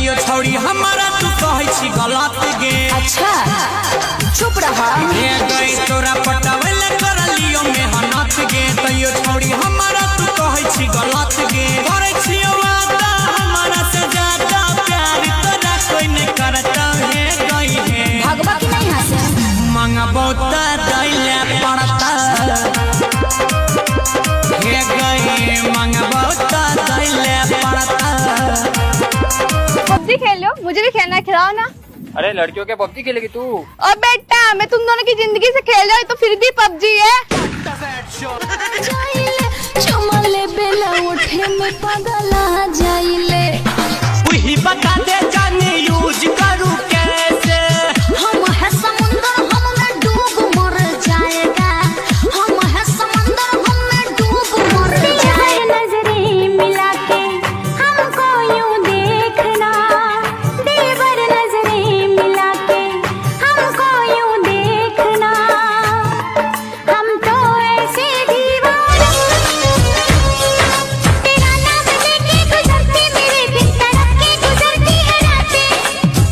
तैयो छोड़ी हमारा तू कहै छी गलत गे। अच्छा चुप रहा। ये गई तोरा पटावल कर लियो मेहनत गे तैयो छोड़ी हमारा तू कहै छी गलत गे। करे छी वादा हमारा से ज्यादा प्यार तोरा कोई नहीं करता है गई है। भगवा की नहीं हंसे मंगबो त दैले पड़ता हे गई मंगबो त दैले पड़ता। पबजी खेल लो, मुझे भी खेलना, खिलाओ ना। अरे लड़कियों के पबजी खेलेगी तू? और बेटा मैं तुम दोनों की जिंदगी से खेल रहा हूँ तो फिर भी पबजी है। चमले बेला उठे में पगला जाइले। वही बता दे जाने यूज करूँ कैसे। हम है समुंदर हम में डूब मर जाएगा। हम है समुंदर हम में डूब मर जाएगा। नजरें मिला के हमको यूं देखना। देवर नजरें मिला के हमको यूं देखना। हम तो ऐसे दीवाने तेरा नाम लेके गुजरती मेरे दिन तड़प के गुजरती है रातें।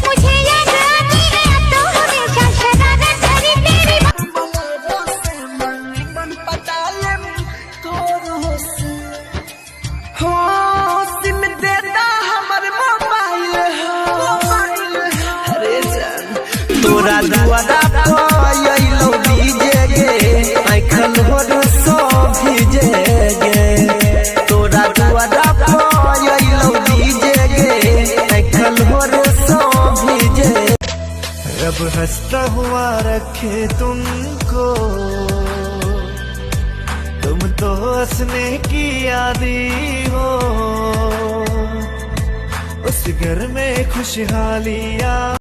मुझे याद आती है अब तो हमेशा शरारत भरी तेरी तोरा दुआरा पायलो डीजे गे आइखल होर सो भीजे गे। तोरा दुआरा पायलो डीजे गे आइखल होर सो भीजे। रब हंसता हुआ रखे तुमको तुम तो हंसने की आदी हो। उस घर में खुशहालियाँ